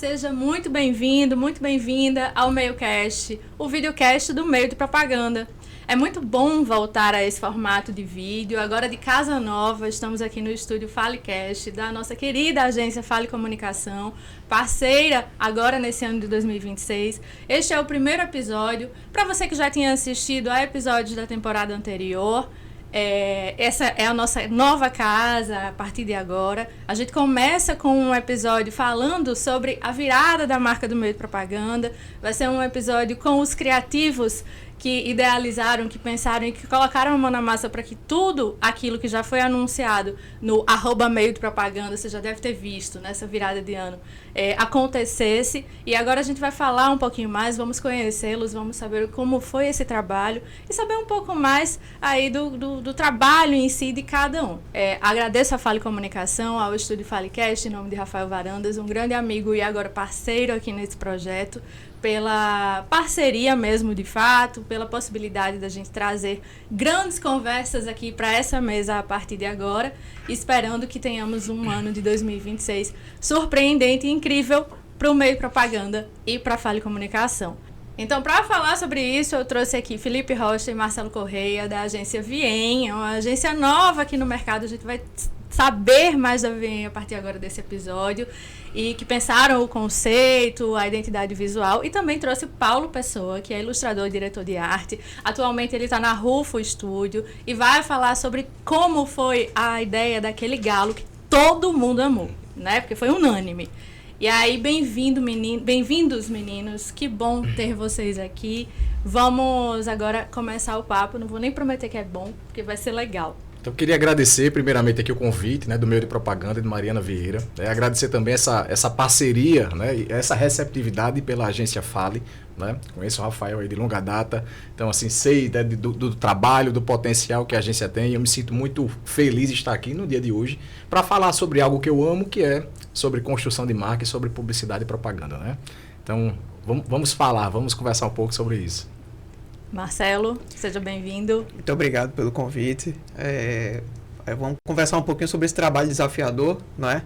seja muito bem-vindo, muito bem-vinda ao MeioCast, o videocast do meio de propaganda. É muito bom voltar a esse formato de vídeo, agora de casa nova, estamos aqui no estúdio FaleCast, da nossa querida agência Fale Comunicação, parceira agora nesse ano de 2026. Este é o primeiro episódio, para você que já tinha assistido a episódios da temporada anterior. Essa é a nossa nova casa a partir de agora. A gente começa com um episódio falando sobre a virada da marca do meio de propaganda. Vai ser um episódio com os criativos que idealizaram, que pensaram e que colocaram a mão na massa para que tudo aquilo que já foi anunciado no @meio de propaganda, você já deve ter visto nessa virada de ano, acontecesse. E agora a gente vai falar um pouquinho mais, vamos conhecê-los, vamos saber como foi esse trabalho e saber um pouco mais aí do trabalho em si de cada um. Agradeço a Fale Comunicação, ao estúdio FaleCast, em nome de Rafael Varandas, um grande amigo e agora parceiro aqui nesse projeto, pela parceria mesmo de fato, pela possibilidade da gente trazer grandes conversas aqui para essa mesa a partir de agora, esperando que tenhamos um ano de 2026 surpreendente e incrível para o meio de propaganda e para a Fale Comunicação. Então, para falar sobre isso, eu trouxe aqui Felipe Rocha e Marcelo Correia, da agência Viem, uma agência nova aqui no mercado. A gente vai saber mais da Viem a partir agora desse episódio, e que pensaram o conceito, a identidade visual, e também trouxe o Paulo Pessoa, que é ilustrador e diretor de arte. Atualmente ele está na Rufo Studio e vai falar sobre como foi a ideia daquele galo que todo mundo amou, né? Porque foi unânime. E aí, bem-vindos, meninos. Que bom ter vocês aqui. Vamos agora começar o papo. Não vou nem prometer que é bom, porque vai ser legal. Então, eu queria agradecer primeiramente aqui o convite, né, do meio de propaganda de Mariana Vieira. Agradecer também essa parceria, né, e essa receptividade pela agência Fale. Né? Conheço o Rafael aí de longa data, então assim, sei, né, do trabalho, do potencial que a agência tem, e eu me sinto muito feliz de estar aqui no dia de hoje para falar sobre algo que eu amo, que é sobre construção de marca e sobre publicidade e propaganda. Né? Então, vamos conversar um pouco sobre isso. Marcelo, seja bem-vindo. Muito obrigado pelo convite. Vamos conversar um pouquinho sobre esse trabalho desafiador, né?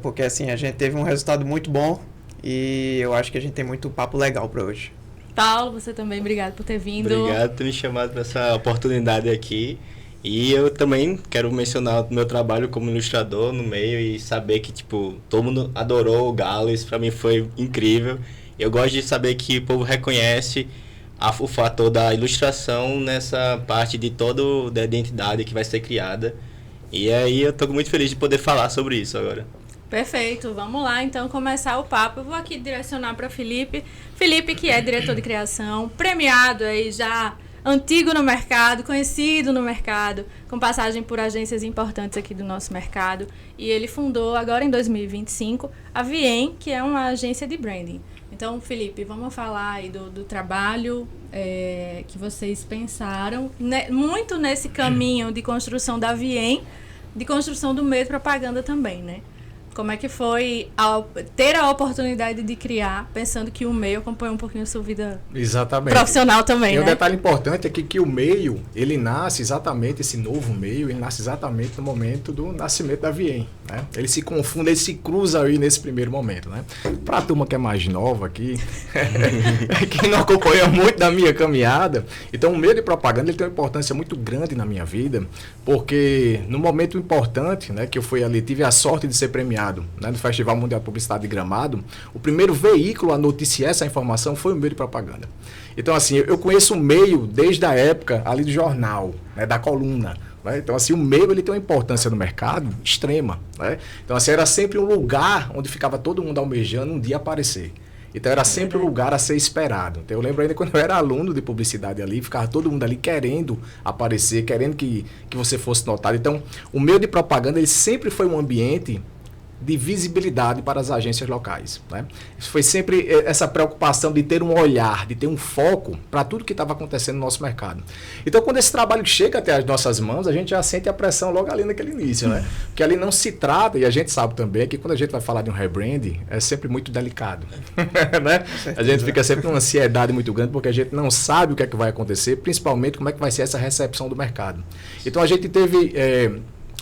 Porque assim, a gente teve um resultado muito bom e eu acho que a gente tem muito papo legal para hoje. Paulo, você também, obrigado por ter vindo. Obrigado por ter me chamado para essa oportunidade aqui. E eu também quero mencionar o meu trabalho como ilustrador no meio e saber que, tipo, todo mundo adorou o Galo, isso para mim foi incrível. Eu gosto de saber que o povo reconhece o fator da ilustração nessa parte de toda a identidade que vai ser criada. E aí eu estou muito feliz de poder falar sobre isso agora. Perfeito, vamos lá então começar o papo. Eu vou aqui direcionar para Felipe. Felipe, que é diretor de criação, premiado aí já, antigo no mercado, conhecido no mercado, com passagem por agências importantes aqui do nosso mercado. E ele fundou agora em 2025 a Viem, que é uma agência de branding. Então, Felipe, vamos falar aí do trabalho que vocês pensaram, né, muito nesse caminho de construção da Viem, de construção do meio de propaganda também, né? Como é que foi ter a oportunidade de criar, pensando que o meio acompanha um pouquinho a sua vida profissional também, né? E um detalhe importante é que o meio, ele nasce exatamente, esse novo meio, ele nasce exatamente no momento do nascimento da Viem, né? Ele se confunde, ele se cruza aí nesse primeiro momento, né? Para a turma que é mais nova aqui, que não acompanha muito da minha caminhada, então o meio de propaganda ele tem uma importância muito grande na minha vida, porque no momento importante, né, que eu fui ali, tive a sorte de ser premiado, né, no Festival Mundial de Publicidade de Gramado, o primeiro veículo a noticiar essa informação foi o meio de propaganda. Então, assim, eu conheço o meio desde a época ali do jornal, né, da coluna. Né? Então, assim, o meio ele tem uma importância no mercado extrema. Né? Então, assim, era sempre um lugar onde ficava todo mundo almejando um dia aparecer. Então, era sempre um lugar a ser esperado. Então, eu lembro ainda quando eu era aluno de publicidade ali, ficava todo mundo ali querendo aparecer, querendo que você fosse notado. Então, o meio de propaganda ele sempre foi um ambiente de visibilidade para as agências locais. Né? Isso foi sempre essa preocupação de ter um olhar, de ter um foco para tudo que estava acontecendo no nosso mercado. Então, quando esse trabalho chega até as nossas mãos, a gente já sente a pressão logo ali naquele início. Né? Porque ali não se trata, e a gente sabe também, que quando a gente vai falar de um rebranding, é sempre muito delicado. Né? A gente fica sempre com uma ansiedade muito grande, porque a gente não sabe o que é que vai acontecer, principalmente como é que vai ser essa recepção do mercado. Então, a gente teve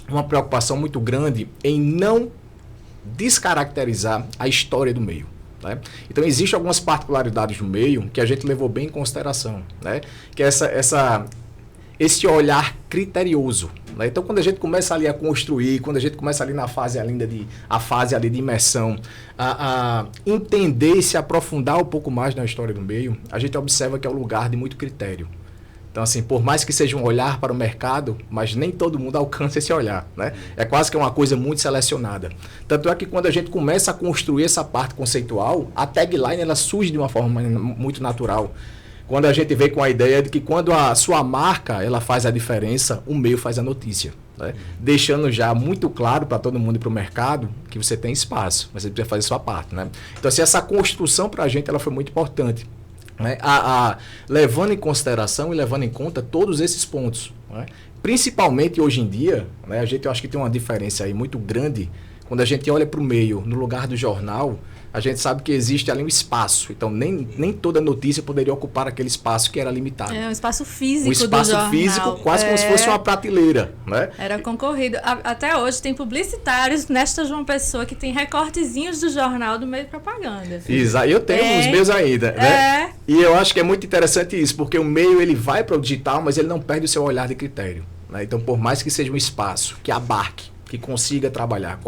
uma preocupação muito grande em não descaracterizar a história do meio. Né? Então, existem algumas particularidades do meio que a gente levou bem em consideração, né? Que é esse olhar criterioso. Né? Então, quando a gente começa ali a construir, quando a gente começa ali na fase ali de imersão, a entender e se aprofundar um pouco mais na história do meio, a gente observa que é um lugar de muito critério. Então, assim, por mais que seja um olhar para o mercado, mas nem todo mundo alcança esse olhar, né? É quase que uma coisa muito selecionada. Tanto é que quando a gente começa a construir essa parte conceitual, a tagline ela surge de uma forma muito natural. Quando a gente vem com a ideia de que quando a sua marca ela faz a diferença, o meio faz a notícia. Né? Deixando já muito claro para todo mundo e para o mercado que você tem espaço, mas você precisa fazer a sua parte. Né? Então, assim, essa construção para a gente ela foi muito importante. Né? Levando em consideração e levando em conta todos esses pontos. Né? Principalmente hoje em dia, né, eu acho que tem uma diferença aí muito grande. Quando a gente olha para o meio, no lugar do jornal, a gente sabe que existe ali um espaço. Então, nem toda notícia poderia ocupar aquele espaço que era limitado. É um espaço físico do jornal. Um espaço físico, quase como se fosse uma prateleira. Né? Era concorrido. Até hoje tem publicitários nesta João Pessoa que tem recortezinhos do jornal do meio de propaganda. Exato. Eu tenho os meus ainda. Né? E eu acho que é muito interessante isso, porque o meio ele vai para o digital, mas ele não perde o seu olhar de critério. Né? Então, por mais que seja um espaço que abarque, que consiga trabalhar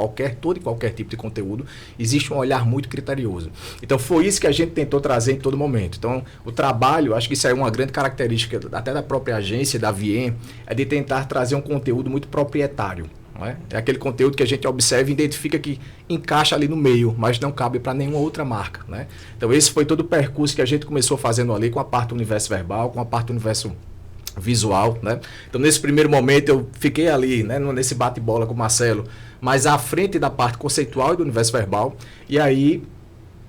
todo e qualquer tipo de conteúdo, existe um olhar muito criterioso. Então, foi isso que a gente tentou trazer em todo momento. Então, o trabalho, acho que isso é uma grande característica até da própria agência, da Viem, é de tentar trazer um conteúdo muito proprietário. Não é? É aquele conteúdo que a gente observa e identifica que encaixa ali no meio, mas não cabe para nenhuma outra marca. Né? Então, esse foi todo o percurso que a gente começou fazendo ali com a parte do universo verbal, com a parte do universo visual, né? Então, nesse primeiro momento, eu fiquei ali, né, nesse bate-bola com o Marcelo, mas à frente da parte conceitual e do universo verbal, e aí,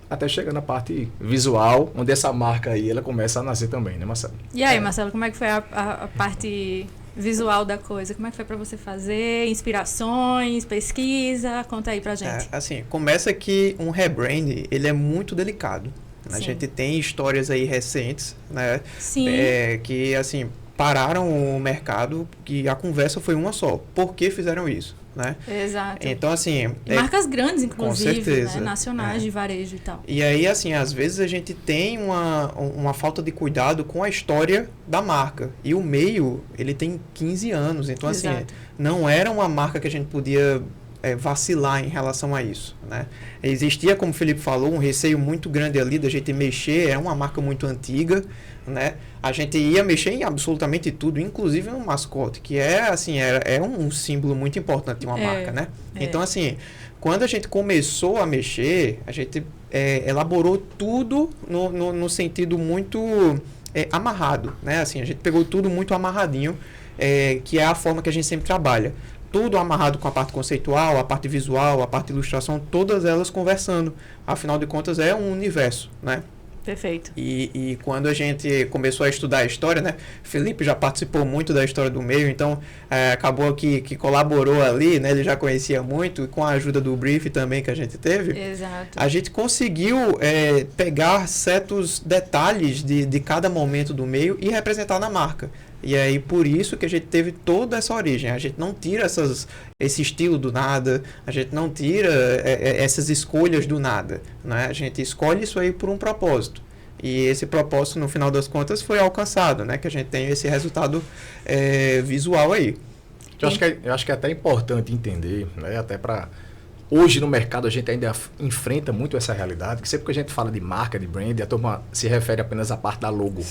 até chegar na parte visual, onde essa marca aí, ela começa a nascer também, né, Marcelo? E aí, Marcelo, como é que foi a parte visual da coisa? Como é que foi para você fazer? Inspirações, pesquisa? Conta aí pra gente. Assim, começa que um rebrand, ele é muito delicado. Sim. A gente tem histórias aí recentes, né? Sim. Que, assim, pararam o mercado, que a conversa foi uma só. Por que fizeram isso? Né? Exato. Então, assim... marcas grandes, inclusive, com certeza, né? Nacionais de varejo e tal. E aí, assim, às vezes a gente tem uma falta de cuidado com a história da marca. E o meio, ele tem 15 anos. Então, Exato. assim, não era uma marca que a gente podia vacilar em relação a isso, né? Existia, como o Felipe falou, um receio muito grande ali da gente mexer. É uma marca muito antiga, né? A gente ia mexer em absolutamente tudo, inclusive no mascote, que assim, é um símbolo muito importante de uma marca, né? Então, assim, quando a gente começou a mexer, a gente elaborou tudo no sentido muito amarrado, né? Assim, a gente pegou tudo muito amarradinho, que é a forma que a gente sempre trabalha. Tudo amarrado com a parte conceitual, a parte visual, a parte de ilustração, todas elas conversando. Afinal de contas, é um universo, né? Perfeito. E quando a gente começou a estudar a história, né? Felipe já participou muito da história do meio, então acabou que colaborou ali, né? Ele já conhecia muito, e com a ajuda do brief também que a gente teve. Exato. A gente conseguiu pegar certos detalhes de cada momento do meio e representar na marca. E aí, por isso que a gente teve toda essa origem. A gente não tira esse estilo do nada, a gente não tira essas escolhas do nada, né? A gente escolhe isso aí por um propósito. E esse propósito, no final das contas, foi alcançado, né? Que a gente tem esse resultado visual aí. Eu acho que é até importante entender, né? Até para... Hoje no mercado a gente ainda enfrenta muito essa realidade, que sempre que a gente fala de marca, de brand, a turma se refere apenas à parte da logo.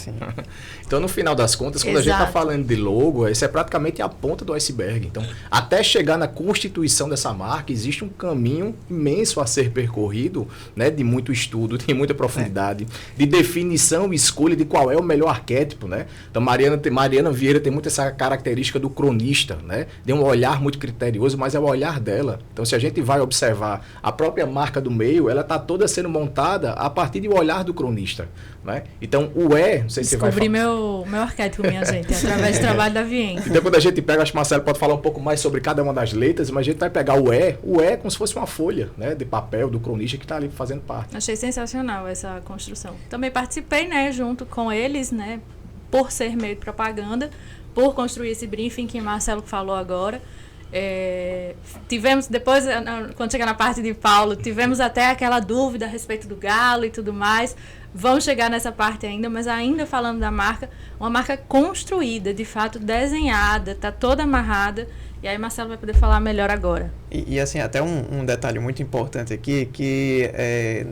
Então, no final das contas, quando a gente está falando de logo, isso é praticamente a ponta do iceberg. Então, até chegar na constituição dessa marca, existe um caminho imenso a ser percorrido, né, de muito estudo, de muita profundidade, de definição e escolha de qual é o melhor arquétipo. Né? Então, Mariana Vieira tem muito essa característica do cronista, né? De um olhar muito criterioso, mas é o olhar dela. Então, se a gente vai observar a própria marca do meio, ela está toda sendo montada a partir do olhar do cronista, né? Então, não sei se você vai falar. Descobri meu arquétipo, minha gente, através do trabalho da Viem. Então, quando a gente pega, acho que o Marcelo pode falar um pouco mais sobre cada uma das letras, mas a gente vai pegar o é como se fosse uma folha, né, de papel do cronista que está ali fazendo parte. Achei sensacional essa construção. Também participei, né, junto com eles, né, por ser meio de propaganda, por construir esse briefing que o Marcelo falou agora. Tivemos, depois, quando chegar na parte de Paulo, tivemos até aquela dúvida a respeito do galo e tudo mais. Vamos chegar nessa parte ainda, mas ainda falando da marca, uma marca construída, de fato desenhada, está toda amarrada. E aí Marcelo vai poder falar melhor agora. E assim, até um detalhe muito importante aqui, que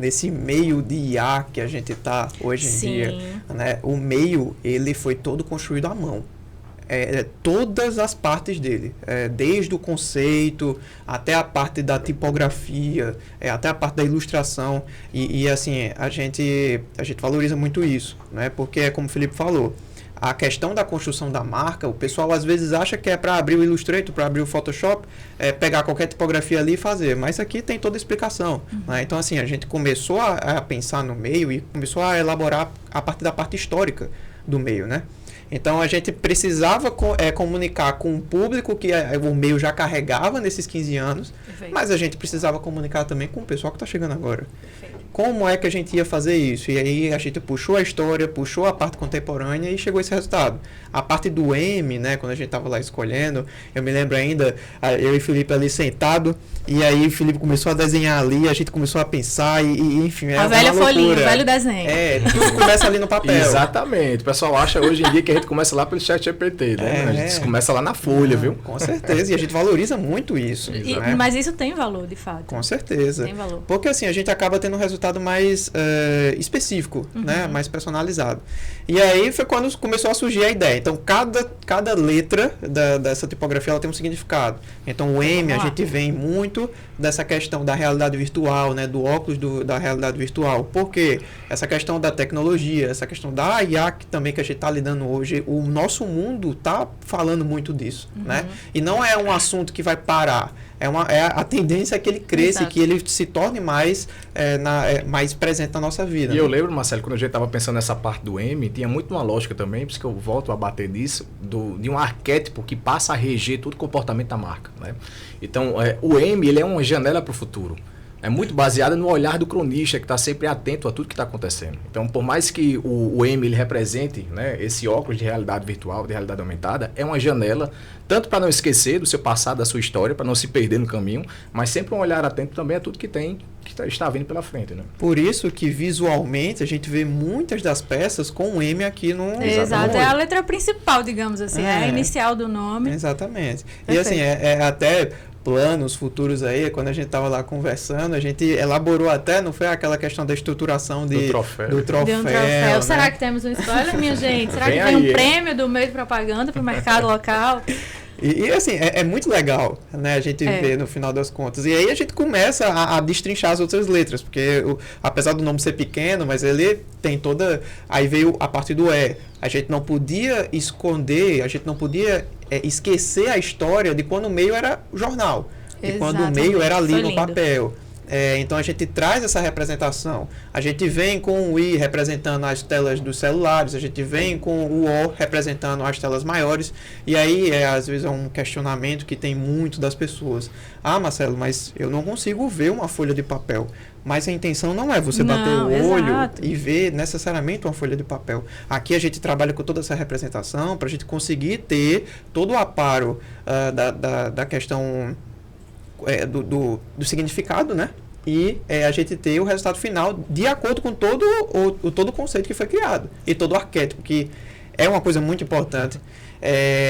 nesse meio de IA que a gente está hoje em dia, né, o meio, ele foi todo construído à mão. Todas as partes dele, desde o conceito até a parte da tipografia, até a parte da ilustração, e assim, a gente valoriza muito isso, né? Porque é como o Felipe falou, a questão da construção da marca, o pessoal às vezes acha que é para abrir o Illustrator, para abrir o Photoshop, pegar qualquer tipografia ali e fazer, mas aqui tem toda a explicação, né? Então assim, a gente começou a pensar no meio e começou a elaborar a partir da parte histórica do meio, né? Então a gente precisava comunicar com o público que o meio já carregava nesses 15 anos, perfeito, mas a gente precisava comunicar também com o pessoal que está chegando agora. Perfeito. Como é que a gente ia fazer isso? E aí a gente puxou a história, puxou a parte contemporânea e chegou a esse resultado. A parte do M, né, quando a gente estava lá escolhendo, eu me lembro ainda, eu e o Felipe ali sentado, e aí o Felipe começou a desenhar ali, a gente começou a pensar, enfim, a velha folhinha, o velho desenho. Tudo começa ali no papel. Exatamente. O pessoal acha hoje em dia que a gente começa lá pelo ChatGPT, né? A gente começa lá na folha, viu? Com certeza, e a gente valoriza muito isso. Né? Mas isso tem valor, de fato. Com certeza. Tem valor. Porque assim, a gente acaba tendo um resultado mais específico, né? Mais personalizado. E aí foi quando começou a surgir a ideia. Então, cada letra dessa tipografia ela tem um significado. Então, o M, a gente vem muito dessa questão da realidade virtual, né? Do óculos da realidade virtual. Por quê? Essa questão da tecnologia, essa questão da IA também que a gente está lidando hoje, o nosso mundo está falando muito disso, né? E não é um assunto que vai parar. A tendência é que ele cresça, exato, que ele se torne mais, mais presente na nossa vida. E né? eu lembro, Marcelo, quando a gente estava pensando nessa parte do M, tinha muito uma lógica também, por isso que eu volto a bater nisso, de um arquétipo que passa a reger todo o comportamento da marca. Né? Então, o M ele é uma janela para o futuro. É muito baseada no olhar do cronista, que está sempre atento a tudo que está acontecendo. Então, por mais que o M ele represente, né, esse óculos de realidade virtual, de realidade aumentada, é uma janela, tanto para não esquecer do seu passado, da sua história, para não se perder no caminho, mas sempre um olhar atento também a tudo que está vindo pela frente. Né? Por isso que, visualmente, a gente vê muitas das peças com o M aqui no... Exato, é a letra principal, digamos assim, é a inicial do nome. Exatamente. Perfeito. E assim, até... planos futuros aí, quando a gente estava lá conversando, a gente elaborou até, não foi aquela questão da estruturação do troféu. De um troféu. Né? Será que temos um spoiler, minha gente? Será que tem um prêmio do meio de propaganda para o mercado local? E assim, é muito legal, né, a gente ver no final das contas. E aí a gente começa a destrinchar as outras letras, porque apesar do nome ser pequeno, mas ele tem toda... Aí veio a parte do E. A gente não podia esconder, a gente não podia esquecer a história de quando o meio era jornal. E quando o meio era ali no papel. Então a gente traz essa representação. A gente vem com o I representando as telas dos celulares, a gente vem com o O representando as telas maiores, e aí às vezes é um questionamento que tem muito das pessoas. Ah, Marcelo, mas eu não consigo ver uma folha de papel. Mas a intenção não é você bater o olho e ver necessariamente uma folha de papel. Aqui a gente trabalha com toda essa representação para a gente conseguir ter todo o aparo da questão do significado, né? E a gente ter o resultado final de acordo com todo o conceito que foi criado. E todo o arquétipo, que é uma coisa muito importante.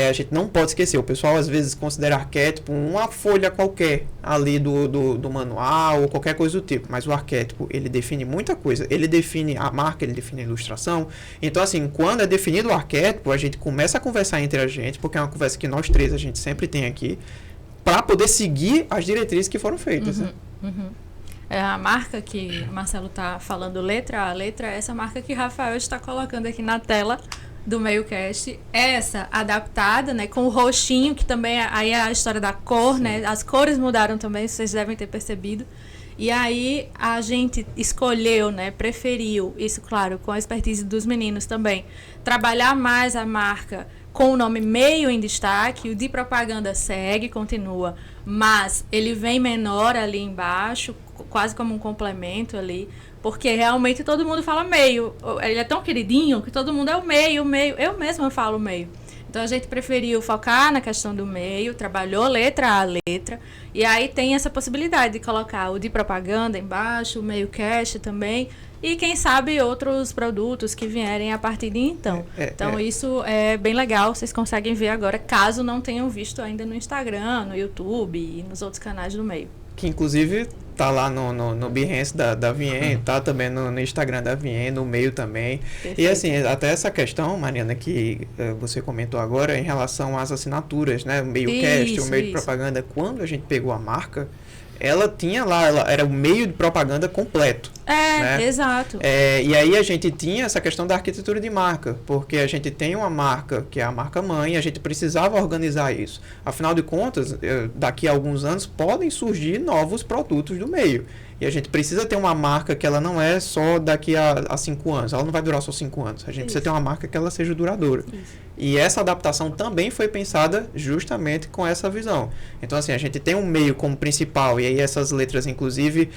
A gente não pode esquecer. O pessoal às vezes considera arquétipo uma folha qualquer ali do manual ou qualquer coisa do tipo. Mas o arquétipo, ele define muita coisa. Ele define a marca, ele define a ilustração. Então, assim, quando é definido o arquétipo, a gente começa a conversar entre a gente, porque é uma conversa que nós três a gente sempre tem aqui, para poder seguir as diretrizes que foram feitas. Né? A marca que o Marcelo está falando, letra a letra, essa marca que o Rafael está colocando aqui na tela do MeioCast, essa adaptada, né, com o roxinho, que também aí é a história da cor, né, as cores mudaram também, vocês devem ter percebido. E aí a gente escolheu, né, preferiu, isso claro, com a expertise dos meninos também, trabalhar mais a marca com o nome Meio em destaque, o de propaganda segue, continua, mas ele vem menor ali embaixo, quase como um complemento ali, porque realmente todo mundo fala meio. Ele é tão queridinho que todo mundo é o meio. Eu mesma falo meio. Então a gente preferiu focar na questão do meio, trabalhou letra a letra, e aí tem essa possibilidade de colocar o de propaganda embaixo, o meio cast também, e quem sabe outros produtos que vierem a partir de então. Então isso é bem legal, vocês conseguem ver agora, caso não tenham visto ainda no Instagram, no YouTube e nos outros canais do meio. Que inclusive tá lá no Behance da Vien, tá também no Instagram da Vien, no meio também. Perfeito. E assim, até essa questão, Mariana, que você comentou agora em relação às assinaturas, né? O meio cast, o meio de propaganda, quando a gente pegou a marca, ela tinha lá, ela era o meio de propaganda completo. Né? Exato. E aí a gente tinha essa questão da arquitetura de marca, porque a gente tem uma marca que é a marca mãe, e a gente precisava organizar isso. Afinal de contas, daqui a alguns anos podem surgir novos produtos do meio. E a gente precisa ter uma marca que ela não é só daqui a 5 anos, ela não vai durar só 5 anos. A gente precisa ter uma marca que ela seja duradoura. Isso. E essa adaptação também foi pensada justamente com essa visão. Então, assim, a gente tem um meio como principal, e aí essas letras, inclusive,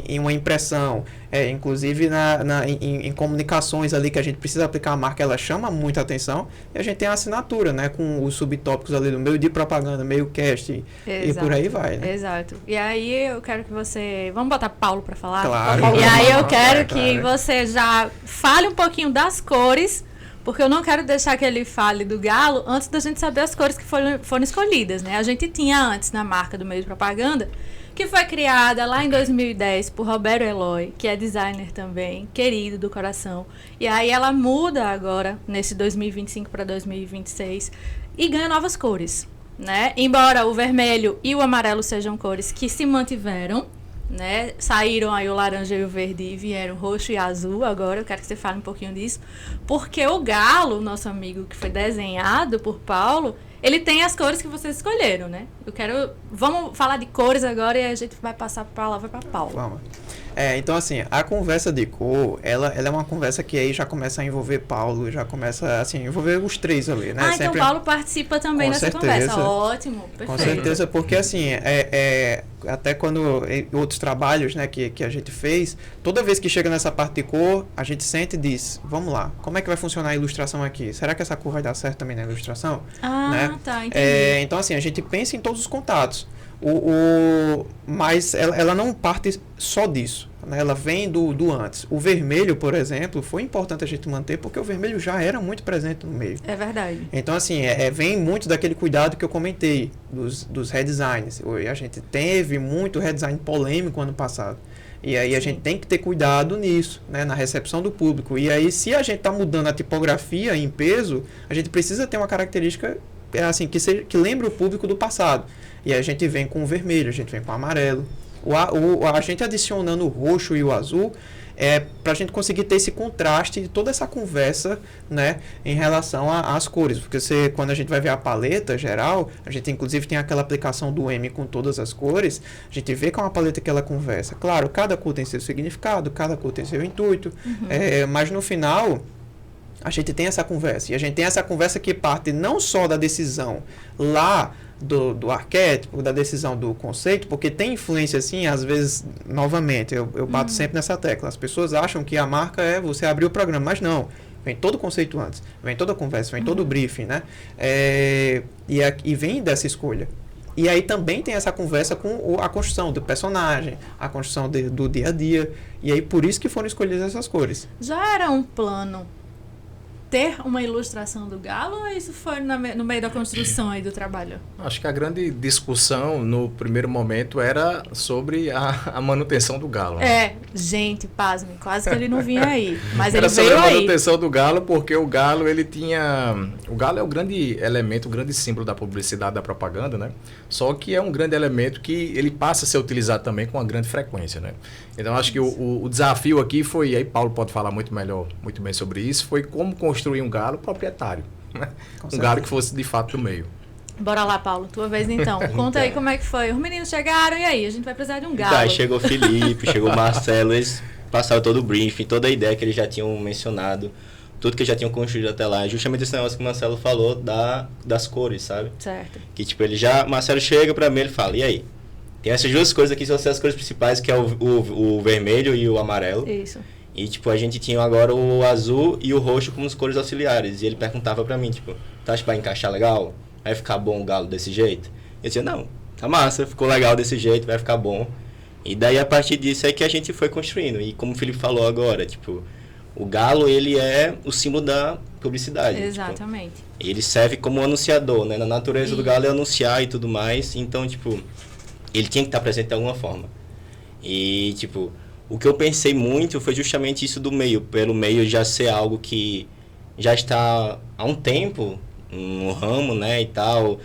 em uma impressão, inclusive em comunicações ali que a gente precisa aplicar a marca, ela chama muita atenção. E a gente tem a assinatura, né, com os subtópicos ali do meio de propaganda, meio cast, e por aí vai, né? Exato. E aí eu quero que você... Vamos botar Paulo para falar? Claro. E aí eu quero que você já fale um pouquinho das cores, porque eu não quero deixar que ele fale do galo antes da gente saber as cores que foram escolhidas, né? A gente tinha antes na marca do meio de propaganda, que foi criada lá em 2010 por Roberto Eloy, que é designer também, querido do coração. E aí ela muda agora, nesse 2025 para 2026, e ganha novas cores, né? Embora o vermelho e o amarelo sejam cores que se mantiveram, né? Saíram aí o laranja e o verde e vieram roxo e azul agora. Eu quero que você fale um pouquinho disso, porque o galo, nosso amigo que foi desenhado por Paulo, ele tem as cores que vocês escolheram, né? Vamos falar de cores agora e a gente vai passar a palavra para Paulo. Vamos. Então, assim, a conversa de cor, ela é uma conversa que aí já começa a envolver Paulo, já começa, assim, a envolver os três ali, né? Então Paulo participa também nessa conversa. Ótimo, perfeito. Com certeza, porque, assim, até quando em outros trabalhos, né, que a gente fez, toda vez que chega nessa parte de cor, a gente sente e diz, vamos lá, como é que vai funcionar a ilustração aqui? Será que essa cor vai dar certo também na ilustração? Né? Tá, entendi. Então, assim, a gente pensa em todos os contatos. Mas ela não parte só disso, né? Ela vem do antes. O vermelho, por exemplo, foi importante a gente manter porque o vermelho já era muito presente no meio. É verdade. Então, assim, vem muito daquele cuidado que eu comentei, dos redesigns. A gente teve muito redesign polêmico ano passado. E aí a gente tem que ter cuidado nisso, né, na recepção do público. E aí, se a gente está mudando a tipografia em peso, a gente precisa ter uma característica assim, que lembre o público do passado. E a gente vem com o vermelho, a gente vem com o amarelo. A gente adicionando o roxo e o azul para a gente conseguir ter esse contraste de toda essa conversa, né, em relação às cores. Porque quando a gente vai ver a paleta geral, a gente inclusive tem aquela aplicação do M com todas as cores, a gente vê que é uma paleta que ela conversa. Claro, cada cor tem seu significado, cada cor tem seu intuito, mas no final a gente tem essa conversa. E a gente tem essa conversa que parte não só da decisão lá do arquétipo, da decisão do conceito, porque tem influência, assim, às vezes, novamente, eu bato sempre nessa tecla. As pessoas acham que a marca é você abrir o programa, mas não. Vem todo o conceito antes, vem toda a conversa, vem todo o briefing, né? E vem dessa escolha. E aí também tem essa conversa com a construção do personagem, a construção do dia a dia, e aí por isso que foram escolhidas essas cores. Já era um plano ter uma ilustração do galo ou isso foi no meio da construção aí do trabalho? Acho que a grande discussão no primeiro momento era sobre a manutenção do galo. Gente, pasme, quase que ele não vinha aí, mas era ele veio aí. Era sobre a manutenção do galo, porque o galo, ele tinha... O galo é o grande elemento, o grande símbolo da publicidade, da propaganda, né? Só que é um grande elemento que ele passa a ser utilizado também com uma grande frequência, né? Então, acho que o desafio aqui foi, aí Paulo pode falar muito bem sobre isso, foi como construir um galo proprietário, né? Um galo que fosse de fato do meio. Bora lá, Paulo, tua vez então. Conta aí como é que foi. Os meninos chegaram e aí? A gente vai precisar de um galo. Tá, chegou o Felipe, chegou o Marcelo, eles passaram todo o briefing, toda a ideia que eles já tinham mencionado, tudo que eles já tinham construído até lá. Justamente esse negócio que o Marcelo falou das cores, sabe? Certo. Que tipo, Marcelo chega pra mim e ele fala, e aí? Tem essas duas cores aqui, são as cores principais, que é o vermelho e o amarelo. Isso. E, tipo, a gente tinha agora o azul e o roxo como as cores auxiliares. E ele perguntava pra mim, tipo, tu acha que vai encaixar legal? Vai ficar bom o galo desse jeito? Eu dizia, não, tá massa, ficou legal desse jeito, vai ficar bom. E daí, a partir disso, é que a gente foi construindo. E como o Felipe falou agora, tipo, o galo, ele é o símbolo da publicidade. Exatamente. Tipo, ele serve como anunciador, né? Na natureza do galo é anunciar e tudo mais. Então, tipo, ele tinha que estar presente de alguma forma. E, tipo, o que eu pensei muito foi justamente isso do meio. Pelo meio já ser algo que já está há um tempo no ramo, né? E tal,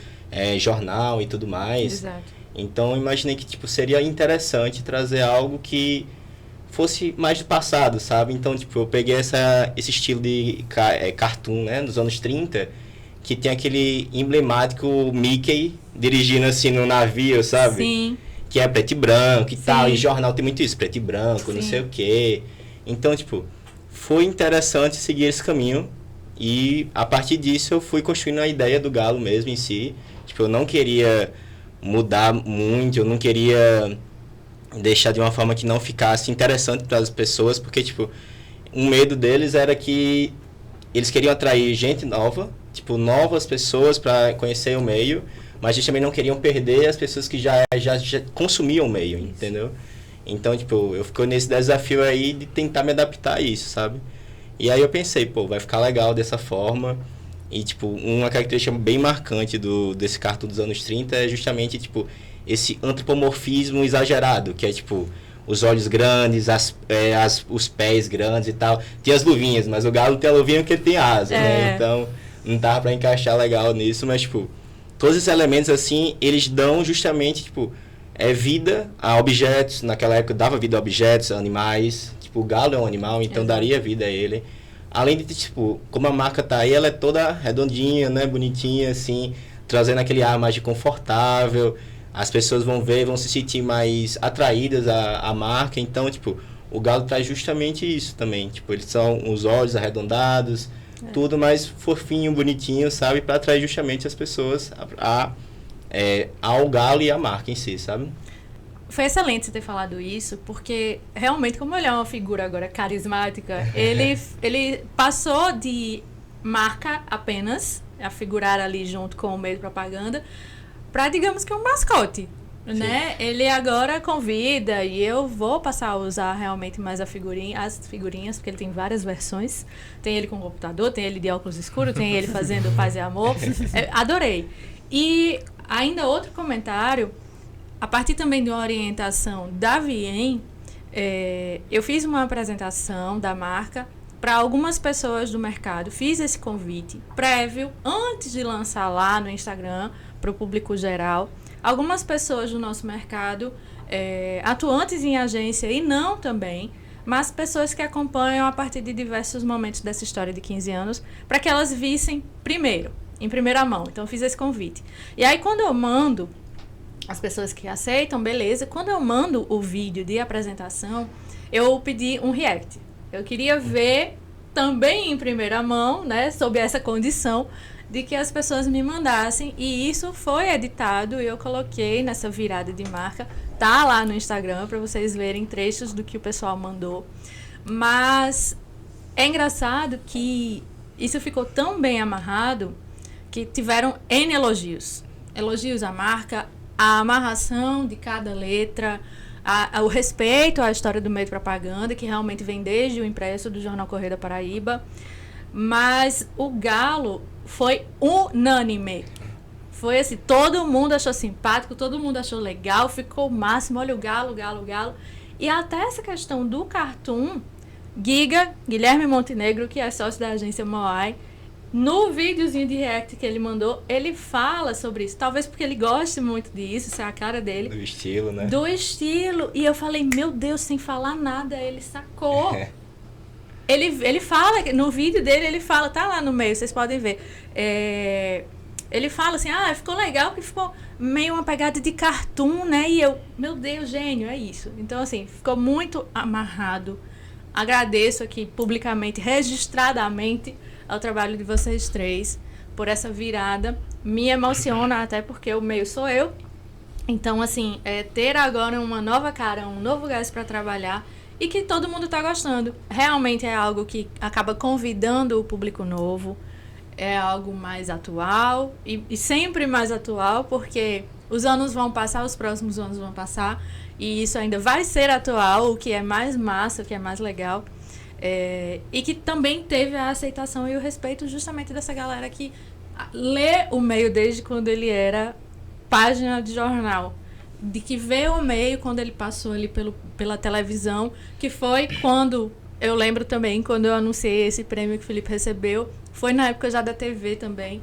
jornal e tudo mais. Exato. Então, eu imaginei que, tipo, seria interessante trazer algo que fosse mais do passado, sabe? Então, tipo, eu peguei esse estilo de cartoon, né? Dos anos 30, que tem aquele emblemático Mickey dirigindo, assim, no navio, sabe? Sim. Que é preto e branco e Sim. tal. E jornal tem muito isso, preto e branco, Sim. não sei o quê. Então, tipo, foi interessante seguir esse caminho. E, a partir disso, eu fui construindo a ideia do galo mesmo em si. Tipo, eu não queria mudar muito, eu não queria deixar de uma forma que não ficasse interessante para as pessoas, porque, tipo, um medo deles era que eles queriam atrair gente nova, tipo, novas pessoas para conhecer o meio, mas eles também não queriam perder as pessoas que já consumiam o meio, entendeu? Então, tipo, eu fico nesse desafio aí de tentar me adaptar a isso, sabe? E aí eu pensei, pô, vai ficar legal dessa forma. E, tipo, uma característica bem marcante desse cartoon dos anos 30 é justamente, tipo, esse antropomorfismo exagerado, que é, tipo, os olhos grandes, os pés grandes e tal. Tem as luvinhas, mas o galo tem a luvinha porque tem asa, né? Então, não dava pra encaixar legal nisso, mas, tipo, todos esses elementos, assim, eles dão justamente, tipo, vida a objetos. Naquela época dava vida a objetos, a animais. Tipo, o galo é um animal, então daria vida a ele. Além de, tipo, como a marca tá aí, ela é toda redondinha, né? Bonitinha, assim, trazendo aquele ar mais de confortável. As pessoas vão ver, vão se sentir mais atraídas à marca. Então, tipo, o galo traz justamente isso também. Tipo, eles são os olhos arredondados, tudo mais fofinho, bonitinho, sabe? Para atrair justamente as pessoas ao galo e à marca em si, sabe? Foi excelente você ter falado isso, porque realmente, como ele é uma figura agora carismática, ele passou de marca apenas, a figurar ali junto com o meio de propaganda, para, digamos que, um mascote, né? Ele agora convida, e eu vou passar a usar realmente mais as figurinhas, porque ele tem várias versões. Tem ele com computador, tem ele de óculos escuros, tem ele fazendo paz e amor. Adorei. E ainda outro comentário, a partir também de uma orientação da Vien, eu fiz uma apresentação da marca para algumas pessoas do mercado. Fiz esse convite prévio, antes de lançar lá no Instagram, para o público geral. Algumas pessoas do nosso mercado, atuantes em agência e não também, mas pessoas que acompanham a partir de diversos momentos dessa história de 15 anos, para que elas vissem primeiro, em primeira mão. Então, eu fiz esse convite. E aí, quando eu mando, as pessoas que aceitam, beleza. Quando eu mando o vídeo de apresentação, eu pedi um react. Eu queria ver também em primeira mão, né, sob essa condição, de que as pessoas me mandassem, e isso foi editado e eu coloquei nessa virada de marca, tá lá no Instagram para vocês verem trechos do que o pessoal mandou. Mas é engraçado que isso ficou tão bem amarrado que tiveram N elogios à marca, a amarração de cada letra, o respeito à história do meio de propaganda, que realmente vem desde o impresso do Jornal Correio da Paraíba. Mas o galo foi unânime. Foi assim, todo mundo achou simpático, todo mundo achou legal, ficou o máximo. Olha o galo, o galo, o galo. E até essa questão do cartoon, Guilherme Montenegro, que é sócio da agência Moai, no videozinho de react que ele mandou, ele fala sobre isso. Talvez porque ele goste muito disso, isso é a cara dele. Do estilo, né? Do estilo. E eu falei, meu Deus, sem falar nada, ele sacou. Ele fala, no vídeo dele, ele fala, tá lá no meio, vocês podem ver. Ele fala assim, ficou legal, que ficou meio uma pegada de cartoon, né? E eu, meu Deus, gênio, é isso. Então, assim, ficou muito amarrado. Agradeço aqui publicamente, registradamente, ao trabalho de vocês três por essa virada. Me emociona até porque o meio sou eu. Então, assim, ter agora uma nova cara, um novo gás para trabalhar, e que todo mundo está gostando. Realmente é algo que acaba convidando o público novo, é algo mais atual e sempre mais atual, porque os anos vão passar, os próximos anos vão passar e isso ainda vai ser atual, o que é mais massa, o que é mais legal. E que também teve a aceitação e o respeito justamente dessa galera que lê o meio desde quando ele era página de jornal, de que vê o meio quando ele passou ali pela televisão, que foi quando, eu lembro também, quando eu anunciei esse prêmio que o Felipe recebeu, foi na época já da TV também.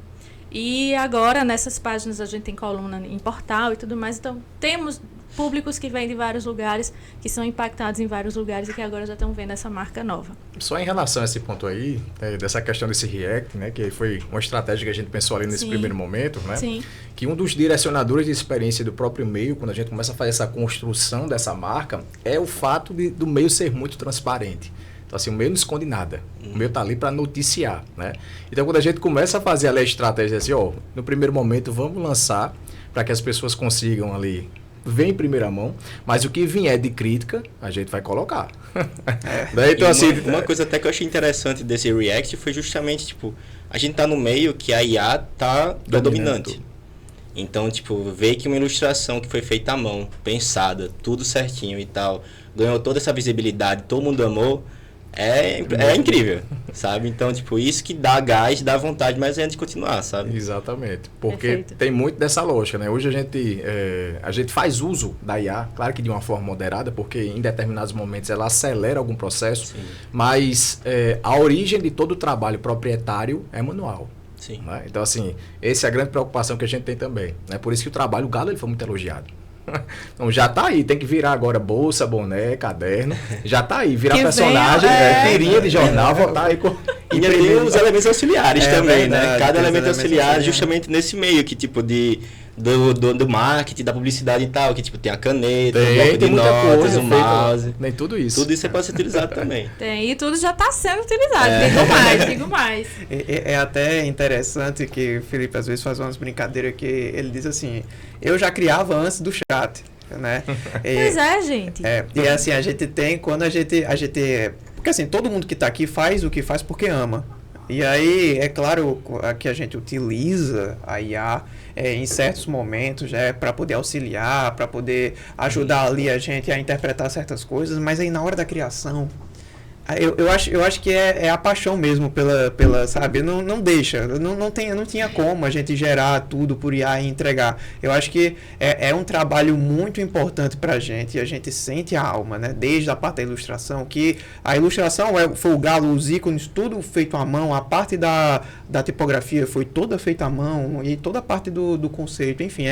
E agora, nessas páginas, a gente tem coluna em portal e tudo mais. Então, temos públicos que vêm de vários lugares, que são impactados em vários lugares e que agora já estão vendo essa marca nova. Só em relação a esse ponto aí, dessa questão desse React, né, que foi uma estratégia que a gente pensou ali nesse primeiro momento, né, Sim. que um dos direcionadores de experiência do próprio meio, quando a gente começa a fazer essa construção dessa marca, é o fato do meio ser muito transparente. Então, assim, o meio não esconde nada. O meio está ali para noticiar, né? Então, quando a gente começa a fazer ali a estratégia assim, ó, no primeiro momento, vamos lançar para que as pessoas consigam ali ver em primeira mão, mas o que vier de crítica, a gente vai colocar. Daí, então, assim, uma coisa até que eu achei interessante desse React foi justamente, tipo, a gente tá no meio que a IA tá dominante. Então, tipo, ver que uma ilustração que foi feita à mão, pensada, tudo certinho e tal, ganhou toda essa visibilidade, todo mundo amou, é incrível, sabe? Então, tipo, isso que dá gás, dá vontade mais ainda de continuar, sabe? Exatamente. Porque Perfeito. tem muito dessa lógica, né? Hoje a gente faz uso da IA, claro que de uma forma moderada, porque em determinados momentos ela acelera algum processo, Sim. mas a origem de todo o trabalho proprietário é manual. Sim. Né? Então, assim, essa é a grande preocupação que a gente tem também. Né? Por isso que o trabalho, o Galo, ele foi muito elogiado. Então já tá aí, tem que virar agora bolsa, boné, caderno, já tá aí, virar Que personagem, tirinha de jornal, voltar aí com... E tem os elementos auxiliares também, verdade, né? Cada tem os elemento elementos auxiliar auxiliares. justamente nesse meio, que tipo do marketing, da publicidade e tal, que tipo tem a caneta, o bloco de tem muita notas, coisa o feita, mouse. nem tudo isso. Tudo isso pode ser utilizado também. Tem, e tudo já está sendo utilizado. Digo mais. É até interessante que o Felipe às vezes faz umas brincadeiras que ele diz assim, eu já criava antes do chat, né? Pois é, gente. E assim, a gente tem, quando a gente porque assim, todo mundo que está aqui faz o que faz porque ama. E aí, é claro que a gente utiliza a IA em certos momentos para poder auxiliar, para poder ajudar ali a gente a interpretar certas coisas, mas aí na hora da criação, eu acho que é a paixão mesmo pela sabe, não deixa, não tinha como a gente gerar tudo por IA e entregar. Eu acho que é um trabalho muito importante pra gente, e a gente sente a alma, né? Desde a parte da ilustração, que a ilustração foi o Galo, os ícones, tudo feito à mão, a parte da tipografia foi toda feita à mão, e toda a parte do conceito, enfim,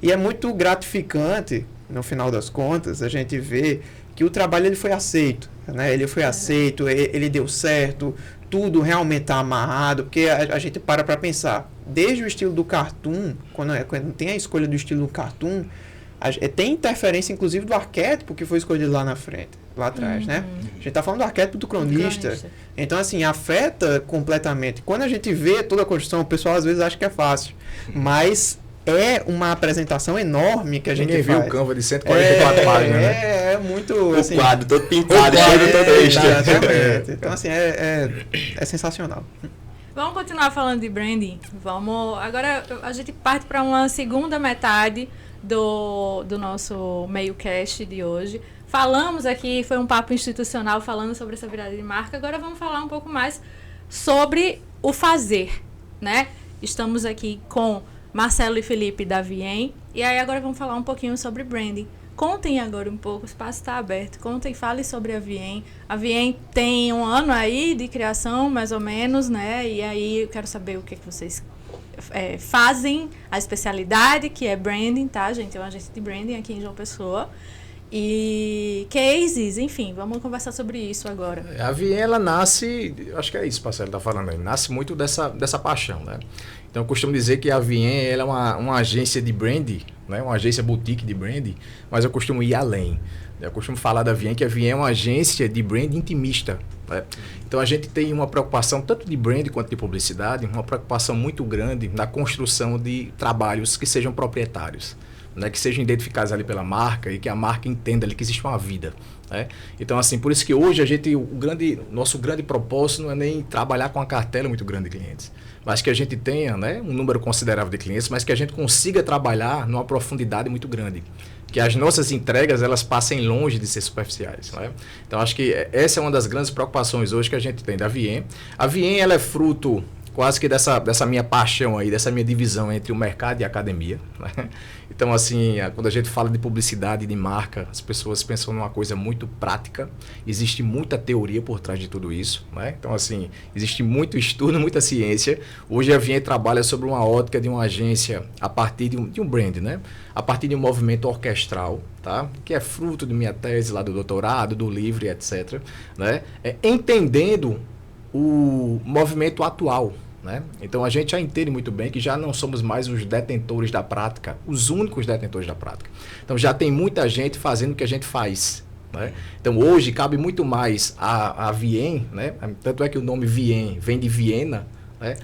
e é muito gratificante, no final das contas, a gente ver que o trabalho ele foi aceito, né? Ele foi aceito, ele deu certo, tudo realmente está amarrado, porque a gente para pensar, desde o estilo do cartoon, quando tem a escolha do estilo do cartoon, tem interferência inclusive do arquétipo que foi escolhido lá na frente, lá atrás, né? A gente está falando do arquétipo do cronista. Então, assim, afeta completamente. Quando a gente vê toda a construção, o pessoal às vezes acha que é fácil, mas é uma apresentação enorme que a gente Ninguém faz. viu o Canva de 144 páginas, né? É muito... Assim, O quadro todo pintado, cheio de todo extra. exatamente. Então, assim, é sensacional. Vamos continuar falando de branding? Agora a gente parte para uma segunda metade do nosso meio cast de hoje. Falamos aqui, foi um papo institucional falando sobre essa virada de marca. Agora vamos falar um pouco mais sobre o fazer, né? Estamos aqui com Marcelo e Felipe da Vien. E aí agora vamos falar um pouquinho sobre branding. Contem agora um pouco, o espaço está aberto. Contem, falem sobre a Vien. A Vien tem um ano aí de criação, mais ou menos, né? E aí eu quero saber o que vocês fazem, a especialidade, que é branding, tá, gente? É uma agência de branding aqui em João Pessoa. E cases, enfim, vamos conversar sobre isso agora. A Vien, ela nasce, acho que é isso, Marcelo está falando aí, nasce muito dessa paixão, né? Então, eu costumo dizer que a Vien, ela é uma agência de branding, né? Uma agência boutique de branding, mas eu costumo ir além. Eu costumo falar da Vien, que a Vien é uma agência de branding intimista, né? Então, a gente tem uma preocupação tanto de branding quanto de publicidade, uma preocupação muito grande na construção de trabalhos que sejam proprietários. né, que sejam identificadas ali pela marca e que a marca entenda ali que existe uma vida. Né? Então, assim, por isso que hoje nosso grande propósito não é nem trabalhar com uma cartela muito grande de clientes, mas que a gente tenha, né, um número considerável de clientes, mas que a gente consiga trabalhar numa profundidade muito grande. Que as nossas entregas elas passem longe de ser superficiais. Né? Então, acho que essa é uma das grandes preocupações hoje que a gente tem da Viem. A Viem ela é fruto quase que dessa minha paixão aí, dessa minha divisão entre o mercado e a academia. Né? Então, assim, quando a gente fala de publicidade e de marca, as pessoas pensam numa coisa muito prática. Existe muita teoria por trás de tudo isso. Né? Então, assim, existe muito estudo, muita ciência. Hoje a Viem trabalha sobre uma ótica de uma agência a partir de um brand, né? A partir de um movimento orquestral, tá? Que é fruto de minha tese lá do doutorado, do livro, etc. Né? Entendendo o movimento atual. Né? Então a gente já entende muito bem que já não somos mais os detentores da prática, os únicos detentores da prática. Então já tem muita gente fazendo o que a gente faz. Né? Então hoje cabe muito mais a Viem, né? Tanto é que o nome Viem vem de Viena. Né?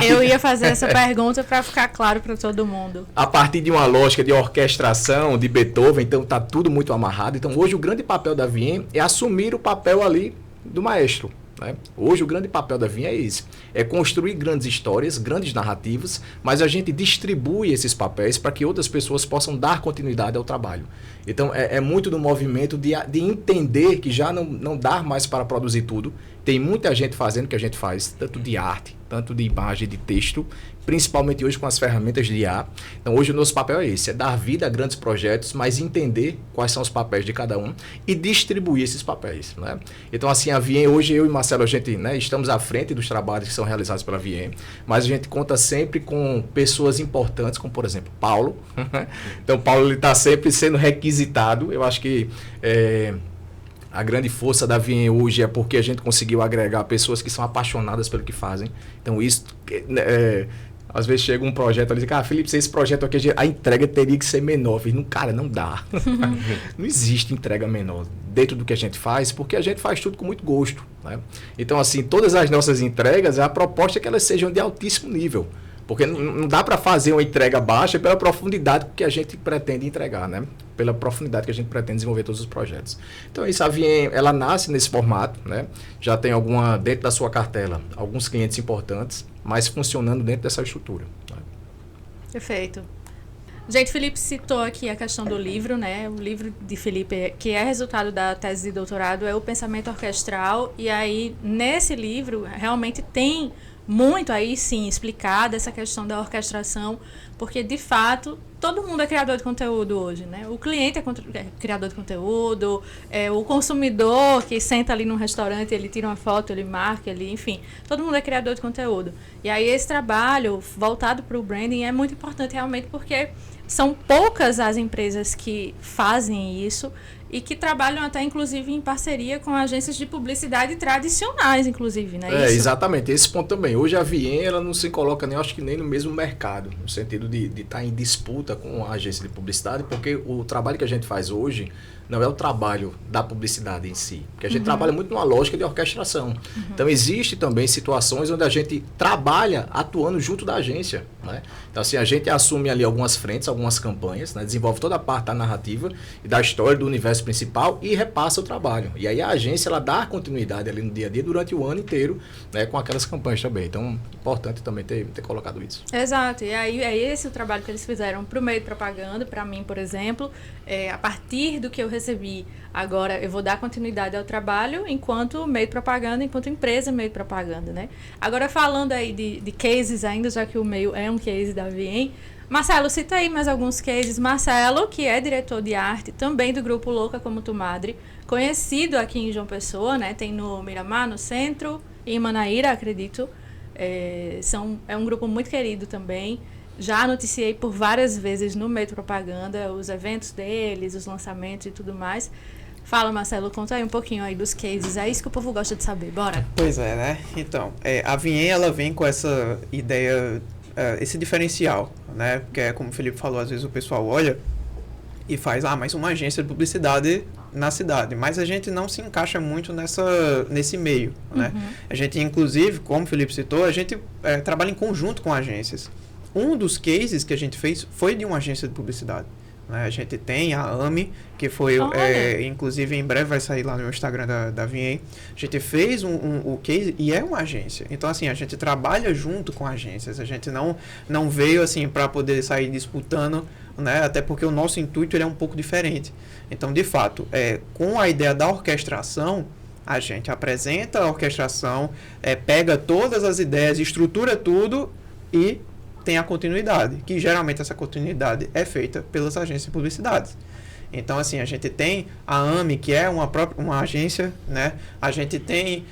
Eu ia fazer essa pergunta para ficar claro para todo mundo. A partir de uma lógica de orquestração, de Beethoven, então está tudo muito amarrado. Então hoje o grande papel da Viem é assumir o papel ali do maestro. Né? Hoje o grande papel da Viem é esse, é construir grandes histórias, grandes narrativas, mas a gente distribui esses papéis para que outras pessoas possam dar continuidade ao trabalho. Então é muito do movimento de entender que já não dá mais para produzir tudo. Tem muita gente fazendo o que a gente faz, tanto de arte, tanto de imagem, de texto, principalmente hoje com as ferramentas de IA. Então hoje o nosso papel é esse, é dar vida a grandes projetos, mas entender quais são os papéis de cada um e distribuir esses papéis. Né? Então assim, a Viem, hoje eu e Marcelo, a gente, né, estamos à frente dos trabalhos que são realizados pela Viem, mas a gente conta sempre com pessoas importantes, como por exemplo, Paulo. Então Paulo está sempre sendo requisitado. Eu acho que a grande força da Viem hoje é porque a gente conseguiu agregar pessoas que são apaixonadas pelo que fazem. Então isso, às vezes chega um projeto ali e diz, Felipe, se esse projeto aqui, a entrega teria que ser menor. Eu falei, cara, não dá. Não existe entrega menor dentro do que a gente faz, porque a gente faz tudo com muito gosto. Né? Então, assim, todas as nossas entregas, a proposta é que elas sejam de altíssimo nível. Porque não dá para fazer uma entrega baixa pela profundidade que a gente pretende entregar, né? Pela profundidade que a gente pretende desenvolver todos os projetos. Então, isso, a Viem, ela nasce nesse formato, né? Já tem dentro da sua cartela, alguns clientes importantes, mas funcionando dentro dessa estrutura. Né? Perfeito. Gente, Felipe citou aqui a questão do livro, né? O livro de Felipe, que é resultado da tese de doutorado, é o Pensamento Orquestral. E aí, nesse livro, realmente tem muito aí, sim, explicada essa questão da orquestração, porque, de fato, todo mundo é criador de conteúdo hoje, né? O cliente é criador de conteúdo, o consumidor que senta ali num restaurante, ele tira uma foto, ele marca, enfim, todo mundo é criador de conteúdo. E aí esse trabalho voltado para o branding é muito importante realmente porque são poucas as empresas que fazem isso e que trabalham até, inclusive, em parceria com agências de publicidade tradicionais, inclusive, né? Exatamente. Esse ponto também. Hoje a Viem, ela não se coloca acho que nem no mesmo mercado, no sentido de estar em disputa com a agência de publicidade, porque o trabalho que a gente faz hoje não é o trabalho da publicidade em si, porque a gente trabalha muito numa lógica de orquestração. Então, existe também situações onde a gente trabalha atuando junto da agência. Né? Então, assim, a gente assume ali algumas frentes, algumas campanhas, né? Desenvolve toda a parte da narrativa e da história do universo principal e repassa o trabalho. E aí a agência, ela dá continuidade ali no dia a dia durante o ano inteiro, né? Com aquelas campanhas também. Então, importante também ter colocado isso. Exato. E aí é esse o trabalho que eles fizeram para o meio de propaganda, para mim, por exemplo. A partir do que eu recebi, agora eu vou dar continuidade ao trabalho enquanto meio de propaganda, enquanto empresa meio de propaganda, né? Agora, falando aí de cases ainda, já que o meio é um case da Viem, Marcelo, cita aí mais alguns cases. Marcelo, que é diretor de arte também do grupo Louca Como Tu Madre, conhecido aqui em João Pessoa, né? Tem no Miramar, no centro, e em Manaíra, acredito. É um grupo muito querido também. Já noticiei por várias vezes no meio de propaganda os eventos deles, os lançamentos e tudo mais. Fala, Marcelo, conta aí um pouquinho aí dos cases. É isso que o povo gosta de saber. Bora! Pois é, né? Então, a Viem, ela vem com essa ideia, esse diferencial, né? Porque é como o Felipe falou, às vezes o pessoal olha e faz, mais uma agência de publicidade na cidade. Mas a gente não se encaixa muito nesse meio, né? A gente, inclusive, como o Felipe citou, a gente trabalha em conjunto com agências. Um dos cases que a gente fez foi de uma agência de publicidade, né? A gente tem a AMI, que foi, inclusive em breve vai sair lá no Instagram da VIEM. A gente fez o case e é uma agência. Então, assim, a gente trabalha junto com agências. A gente não veio, assim, para poder sair disputando, né? Até porque o nosso intuito ele é um pouco diferente. Então, de fato, com a ideia da orquestração, a gente apresenta a orquestração, pega todas as ideias, estrutura tudo e tem a continuidade, que geralmente essa continuidade é feita pelas agências de publicidade. Então, assim, a gente tem a AMI, que é uma agência, né? A gente tem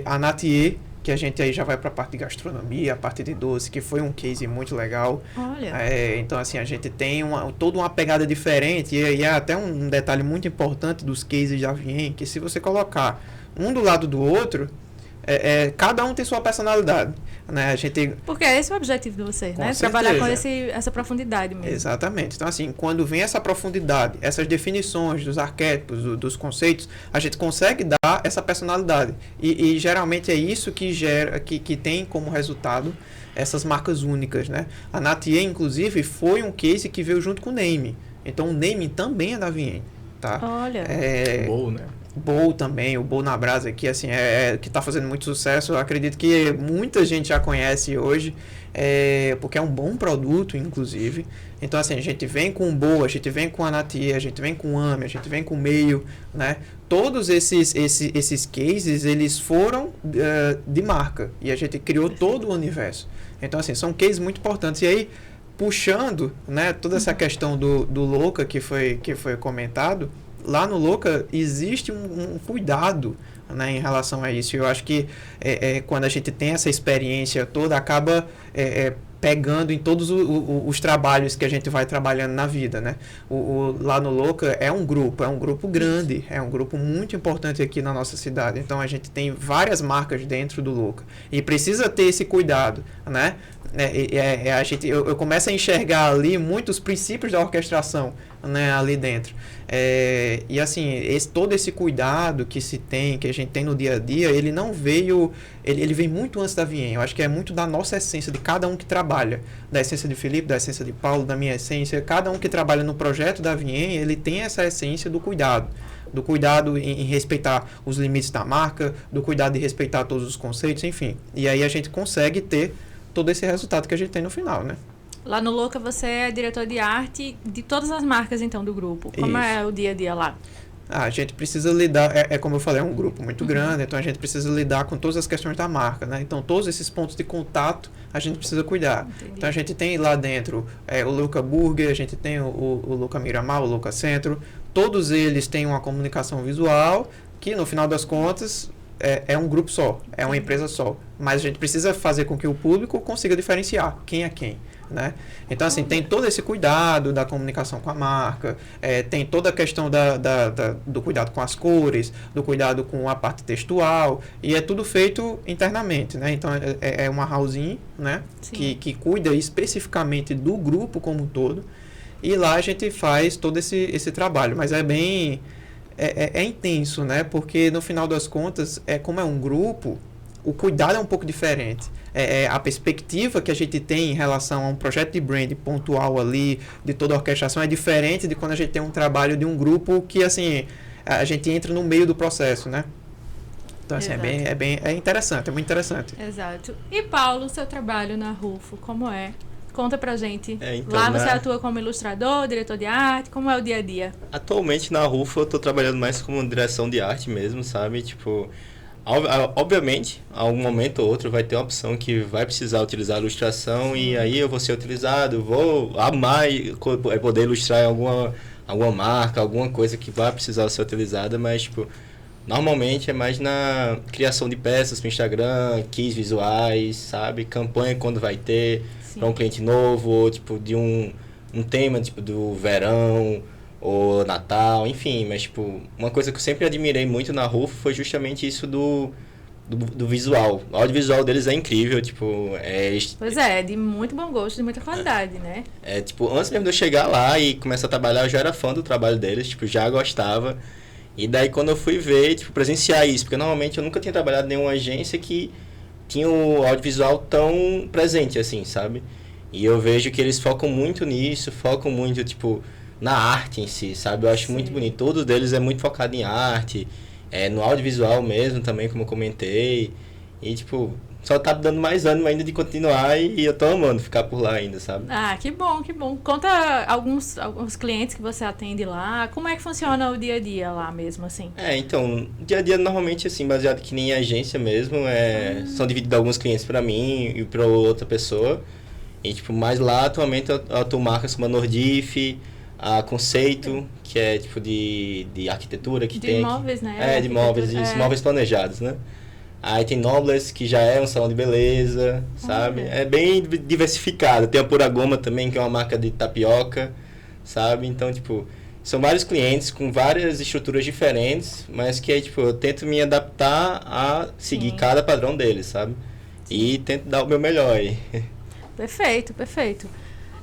a Natier, que a gente aí já vai para a parte de gastronomia, a parte de doce, que foi um case muito legal. Olha. Então, assim, a gente tem toda uma pegada diferente, e é até um detalhe muito importante dos cases da VIEM, que se você colocar um do lado do outro, cada um tem sua personalidade, né? Porque esse é o objetivo de vocês, né? certeza. Trabalhar com essa profundidade mesmo. Exatamente. Então, assim, quando vem essa profundidade, essas definições dos arquétipos, dos conceitos, a gente consegue dar essa personalidade. E geralmente é isso que gera, que tem como resultado essas marcas únicas, né? A Natier, inclusive, foi um case que veio junto com o Name. Então, o Name também é da VIEM, tá? Olha. Bom, né? Bowl também, o Bowl na Brasa aqui, assim, que está fazendo muito sucesso. Eu acredito que muita gente já conhece hoje, porque é um bom produto, inclusive. Então, assim, a gente vem com o Bowl, a gente vem com a Natier, a gente vem com o AMI, a gente vem com o Meio, né? Todos esses cases, eles foram de marca, e a gente criou todo o universo. Então, assim, são cases muito importantes. E aí, puxando, né, toda essa questão do Louca que foi comentado, lá no Louca existe um cuidado, né, em relação a isso. Eu acho que quando a gente tem essa experiência toda, acaba pegando em todos os trabalhos que a gente vai trabalhando na vida, né? Lá no Louca é um grupo grande, é um grupo muito importante aqui na nossa cidade. Então a gente tem várias marcas dentro do Louca e precisa ter esse cuidado, né? Eu começo a enxergar ali muitos princípios da orquestração, né, ali dentro. E assim, todo esse cuidado que a gente tem no dia a dia, ele não veio, ele vem muito antes da VIEM. Eu acho que é muito da nossa essência, de cada um que trabalha, da essência de Felipe, da essência de Paulo, da minha essência. Cada um que trabalha no projeto da VIEM, ele tem essa essência do cuidado em respeitar os limites da marca, do cuidado de respeitar todos os conceitos, enfim. E aí a gente consegue ter todo esse resultado que a gente tem no final, né? Lá no Louca você é diretor de arte de todas as marcas, então, do grupo. Como é o dia a dia lá? A gente precisa lidar, como eu falei, é um grupo muito grande, então a gente precisa lidar com todas as questões da marca, né? Então, todos esses pontos de contato a gente precisa cuidar. Entendi. Então, a gente tem lá dentro o Louca Burger, a gente tem o Louca Miramar, o Louca Centro. Todos eles têm uma comunicação visual que, no final das contas, é um grupo só, é uma empresa só. Mas a gente precisa fazer com que o público consiga diferenciar quem é quem, né? Então, assim, tem todo esse cuidado da comunicação com a marca, tem toda a questão do cuidado com as cores, do cuidado com a parte textual, e é tudo feito internamente, né? Então, é uma house, né, que cuida especificamente do grupo como um todo, e lá a gente faz todo esse trabalho, mas é bem... É intenso, né? Porque no final das contas, como é um grupo, o cuidado é um pouco diferente. A perspectiva que a gente tem em relação a um projeto de brand pontual ali, de toda a orquestração, é diferente de quando a gente tem um trabalho de um grupo que, assim, a gente entra no meio do processo, né? Então, assim, é interessante, é muito interessante. Exato. E Paulo, seu trabalho na Rufo, como é? Conta pra gente. Então, lá você atua como ilustrador, diretor de arte, como é o dia a dia? Atualmente na Rufo eu tô trabalhando mais como direção de arte mesmo, sabe? Tipo, obviamente, a um momento ou outro vai ter uma opção que vai precisar utilizar a ilustração. Sim. E aí eu vou ser utilizado, vou amar e poder ilustrar alguma marca, alguma coisa que vai precisar ser utilizada, mas, tipo, normalmente é mais na criação de peças para o Instagram, keys visuais, sabe? Campanha quando vai ter para um cliente novo, ou tipo de um tema tipo do verão ou Natal, enfim. Mas tipo, uma coisa que eu sempre admirei muito na Rufo foi justamente isso do visual. O audiovisual deles é incrível, tipo... Pois é de muito bom gosto, de muita qualidade, né? Tipo, antes mesmo de eu chegar lá e começar a trabalhar, eu já era fã do trabalho deles, tipo, já gostava. E daí quando eu fui ver, tipo, presenciar isso, porque normalmente eu nunca tinha trabalhado em nenhuma agência que tinha o audiovisual tão presente, assim, sabe? E eu vejo que eles focam muito nisso, focam muito, tipo, na arte em si, sabe? Eu acho Sim. muito bonito. Todos deles é muito focado em arte, no audiovisual mesmo também, como eu comentei. E, tipo, só tá dando mais ânimo ainda de continuar e eu tô amando ficar por lá ainda, sabe? Ah, que bom, que bom. Conta alguns clientes que você atende lá. Como é que funciona o dia a dia lá mesmo, assim? Então, dia a dia normalmente, assim, baseado que nem em agência mesmo, são divididos alguns clientes pra mim e pra outra pessoa. E, tipo, mais lá, atualmente, eu atuo marcas como a Nordif, a Conceito, que é, tipo, de arquitetura, que De tem... imóveis, né? de imóveis, Arquitetura, imóveis planejados, né? Aí tem Nobles, que já é um salão de beleza, sabe? É bem diversificado. Tem a Pura Goma também, que é uma marca de tapioca, sabe? Então, tipo, são vários clientes com várias estruturas diferentes, mas que aí, tipo, eu tento me adaptar a seguir cada padrão deles, sabe? E tento dar o meu melhor aí. Perfeito, perfeito.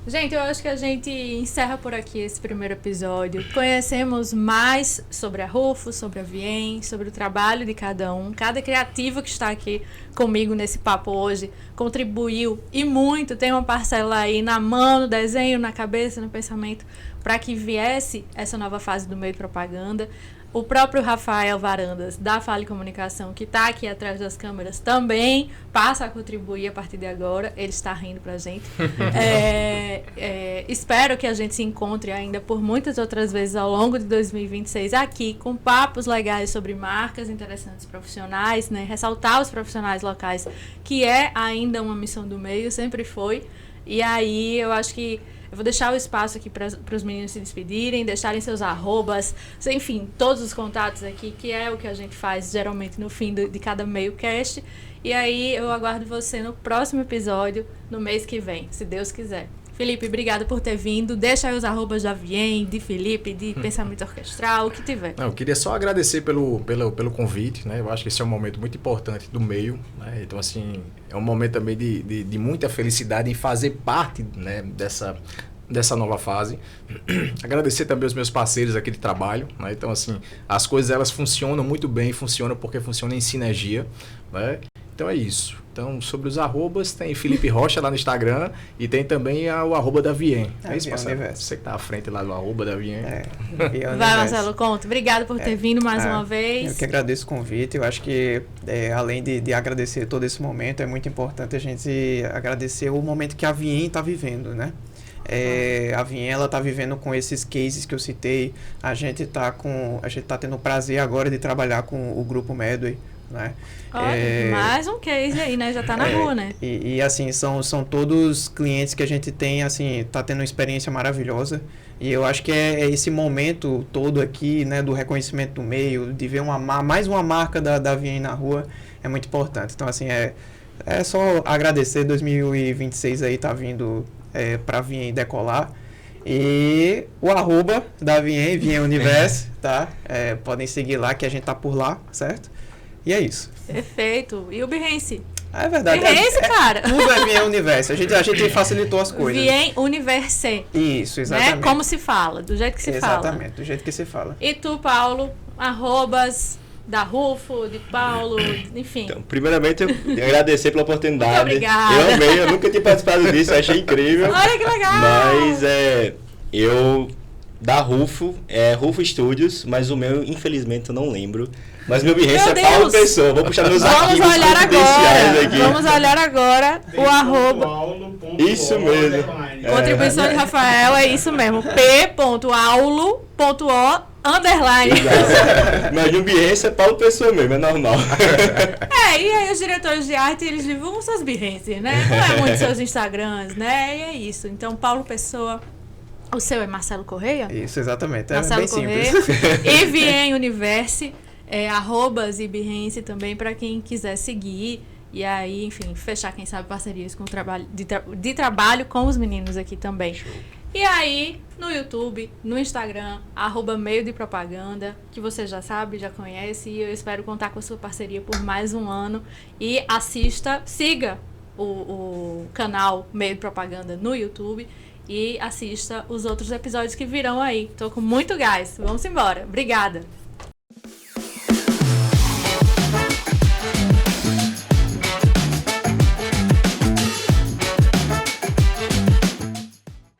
Gente, eu acho que a gente encerra por aqui esse primeiro episódio. Conhecemos mais sobre a Rufo, sobre a Vien, sobre o trabalho de cada um. Cada criativo que está aqui comigo nesse papo hoje contribuiu e muito. Tem uma parcela aí na mão, no desenho, na cabeça, no pensamento, para que viesse essa nova fase do meio de propaganda. O próprio Rafael Varandas, da Fale Comunicação, que está aqui atrás das câmeras, também passa a contribuir a partir de agora. Ele está rindo pra gente. Espero que a gente se encontre ainda por muitas outras vezes ao longo de 2026 aqui, com papos legais sobre marcas interessantes profissionais, né? Ressaltar os profissionais locais, que é ainda uma missão do meio, sempre foi. E aí eu acho que eu vou deixar o espaço aqui para os meninos se despedirem, deixarem seus arrobas, enfim, todos os contatos aqui, que é o que a gente faz geralmente no fim de cada meio-cast. E aí eu aguardo você no próximo episódio, no mês que vem, se Deus quiser. Felipe, obrigada por ter vindo. Deixa aí os arrobas da Vien, de Felipe, de Pensamento Orquestral, o que tiver. Não, eu queria só agradecer pelo convite, né? Eu acho que esse é um momento muito importante do meio, né? Então, assim, é um momento também de muita felicidade em fazer parte, né, dessa nova fase. Agradecer também aos meus parceiros aqui de trabalho, né? Então, assim, as coisas elas funcionam muito bem, funcionam porque funcionam em sinergia, né? Então é isso. Então, sobre os arrobas, tem Felipe Rocha lá no Instagram e tem também o arroba da Vien. É isso, Marcelo? Você que tá à frente lá do arroba da Vien. Vai, Marcelo, conta. Obrigado por ter vindo mais uma vez. Eu que agradeço o convite. Eu acho que, além de agradecer todo esse momento, é muito importante a gente agradecer o momento que a Vien está vivendo, né? A Vien, ela tá vivendo com esses cases que eu citei. A gente tá tendo o prazer agora de trabalhar com o Grupo Medway, né? Olha, mais um case aí, né? Já tá na rua, né? E assim, são todos clientes que a gente tem, assim, tá tendo uma experiência maravilhosa. E eu acho que é esse momento todo aqui, né, do reconhecimento do meio, de ver mais uma marca da Vien na rua, é muito importante. Então, assim, é só agradecer. 2026 aí tá vindo pra Vien decolar. E o arroba da Vien, Vien Universe, tá? Podem seguir lá, que a gente tá por lá, certo? E é isso. Perfeito. E o Behance? É verdade. Behance, cara. Tudo é Vien Universe. A gente facilitou as coisas. Vien Universe. Isso, exatamente. Né? Como se fala, do jeito que se fala. Exatamente, do jeito que se fala. E tu, Paulo, arrobas da Rufo, de Paulo, enfim. Então, primeiramente, eu agradecer pela oportunidade. Muito obrigada. Eu amei, eu nunca tinha participado disso, achei incrível. Olha que legal! Mas eu da Rufo, Rufo Studios, mas o meu, infelizmente, eu não lembro. Mas meu Behance é Paulo Pessoa. Vou puxar meus arquivos confidenciais aqui. Vamos olhar agora o arroba. Isso mesmo. Contribuição de Rafael, é isso mesmo. p.aulo.o _. Mas no Behance é Paulo Pessoa mesmo, é normal. E aí os diretores de arte, eles divulgam seus Behance, né? Não é muito seus Instagrams, né? E é isso. Então, Paulo Pessoa. O seu é Marcelo Correia? Isso, exatamente. Marcelo bem Correia. simples. E Vien Universe, arrobas e Behance também, para quem quiser seguir. E aí, enfim, fechar, quem sabe, parcerias com trabalho, de trabalho com os meninos aqui também. Show. E aí, no YouTube, no Instagram, @meio de propaganda, que você já sabe, já conhece. E eu espero contar com a sua parceria por mais um ano. E siga o canal Meio de Propaganda no YouTube. E assista os outros episódios que virão aí. Tô com muito gás. Vamos embora. Obrigada.